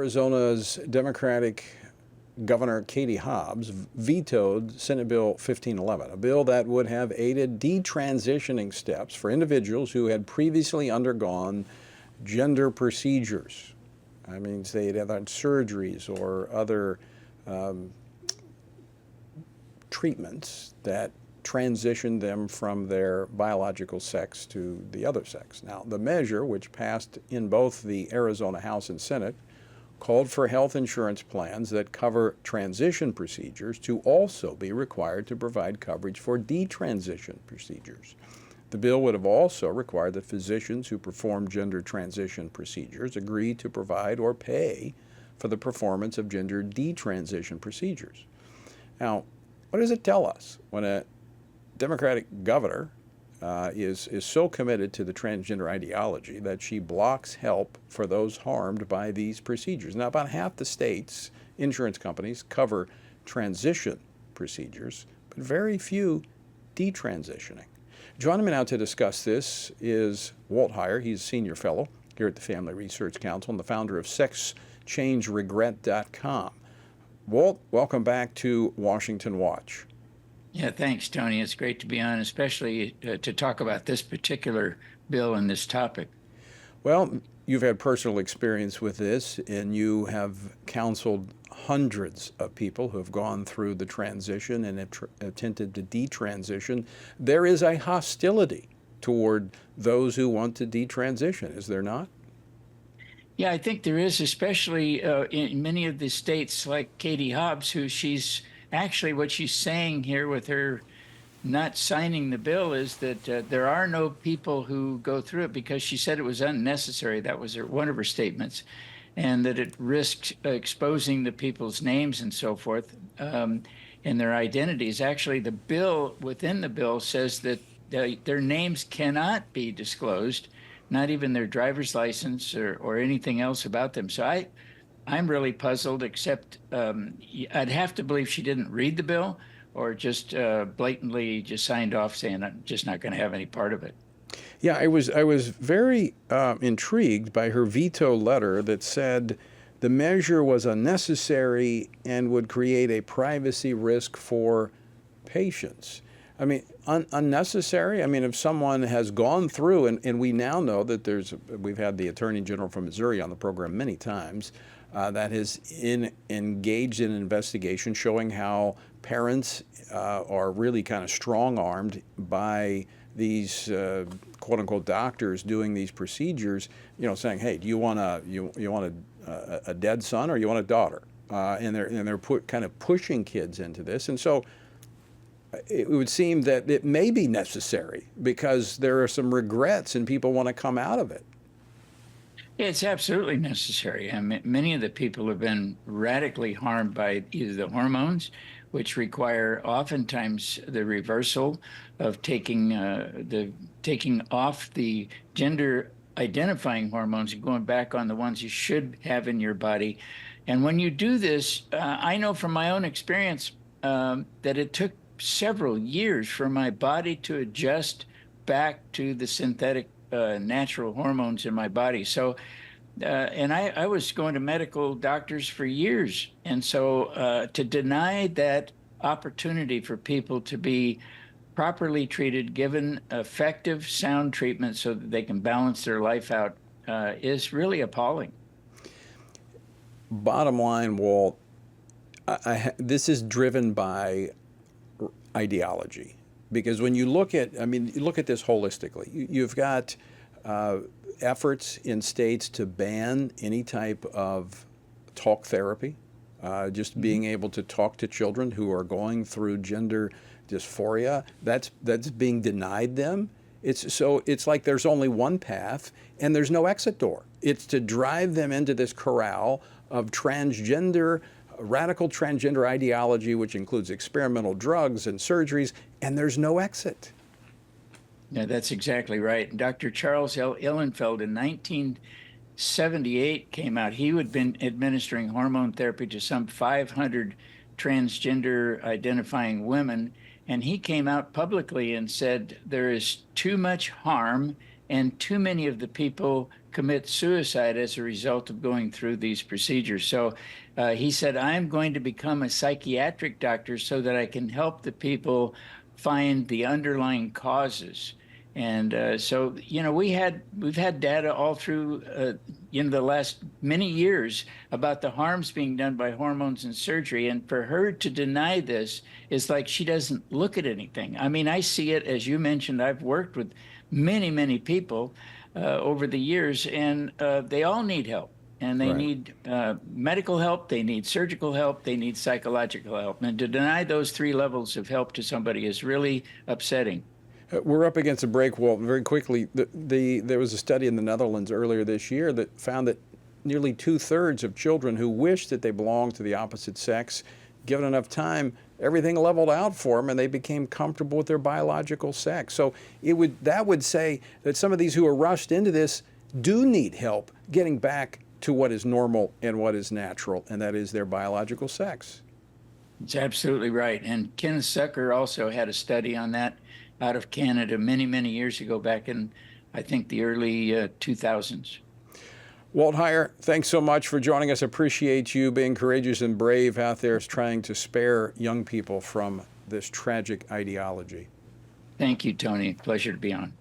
Arizona's Democratic Governor Katie Hobbs vetoed Senate Bill 1511, a bill that would have aided detransitioning steps for individuals who had previously undergone gender procedures. I mean, say they'd had surgeries or other treatments that transitioned them from their biological sex to the other sex. Now, the measure, which passed in both the Arizona House and Senate, called for health insurance plans that cover transition procedures to also be required to provide coverage for detransition procedures. The bill would have also required that physicians who perform gender transition procedures agree to provide or pay for the performance of gender detransition procedures. Now, what does it tell us when a Democratic governor is so committed to the transgender ideology that she blocks help for those harmed by these procedures? Now, about half the state's insurance companies cover transition procedures, but very few detransitioning. Joining me now to discuss this is Walt Heyer. He's a senior fellow here at the Family Research Council and the founder of SexChangeRegret.com. Walt, welcome back to Washington Watch. Yeah, thanks, Tony. It's great to be on, especially to talk about this particular bill and this topic. Well, you've had personal experience with this, and you have counseled hundreds of people who have gone through the transition and have attempted to detransition. There is a hostility toward those who want to detransition, is there not? Yeah, I think there is, especially in many of the states like Katie Hobbs, who she's actually what she's saying here with her not signing the bill is that there are no people who go through it because she said it was unnecessary. That was one of her statements, and that it risked exposing the people's names and so forth and their identities. Actually, the bill within the bill says that their names cannot be disclosed, not even their driver's license or anything else about them. So I'm really puzzled, except I'd have to believe she didn't read the bill or just blatantly just signed off saying, I'm just not going to have any part of it. Yeah, I was very intrigued by her veto letter that said the measure was unnecessary and would create a privacy risk for patients. I mean, unnecessary? I mean, if someone has gone through, and we now know that we've had the Attorney General from Missouri on the program many times, that has engaged in an investigation showing how parents are really kind of strong-armed by these quote-unquote doctors doing these procedures, saying, hey, do you want a dead son or you want a daughter? And they're kind of pushing kids into this. And so it would seem that it may be necessary because there are some regrets and people want to come out of it. It's absolutely necessary. I mean, many of the people have been radically harmed by either the hormones, which require oftentimes the reversal of taking off the gender identifying hormones and going back on the ones you should have in your body. And when you do this, I know from my own experience that it took several years for my body to adjust back to the synthetic natural hormones in my body. So, and I was going to medical doctors for years. And so to deny that opportunity for people to be properly treated, given effective, sound treatment so that they can balance their life out is really appalling. Bottom line, Walt, this is driven by ideology. Because when you look at, you look at this holistically. You've got efforts in states to ban any type of talk therapy, just being able to talk to children who are going through gender dysphoria. That's being denied them. It's like there's only one path and there's no exit door. It's to drive them into this corral of radical transgender ideology, which includes experimental drugs and surgeries, and there's no exit. Yeah, that's exactly right. Dr. Charles L. Ihlenfeld in 1978 came out. He had been administering hormone therapy to some 500 transgender identifying women, and he came out publicly and said there is too much harm and too many of the people commit suicide as a result of going through these procedures. So he said, I'm going to become a psychiatric doctor so that I can help the people find the underlying causes. And so, we've had data all through, the last many years about the harms being done by hormones and surgery. And for her to deny this is like she doesn't look at anything. I mean, I see it, as you mentioned, I've worked with many, many people over the years, and they all need help. And they Right. need medical help, they need surgical help, they need psychological help. And to deny those three levels of help to somebody is really upsetting. We're up against a break, Walt. Very quickly, there was a study in the Netherlands earlier this year that found that nearly 2/3 of children who wish that they belonged to the opposite sex, given enough time, everything leveled out for them and they became comfortable with their biological sex. So that would say that some of these who are rushed into this do need help getting back to what is normal and what is natural, and that is their biological sex. It's absolutely right. And Ken Sucker also had a study on that out of Canada many, many years ago, back in, I think, the early 2000s. Walt Heyer, thanks so much for joining us. Appreciate you being courageous and brave out there trying to spare young people from this tragic ideology. Thank you, Tony. Pleasure to be on.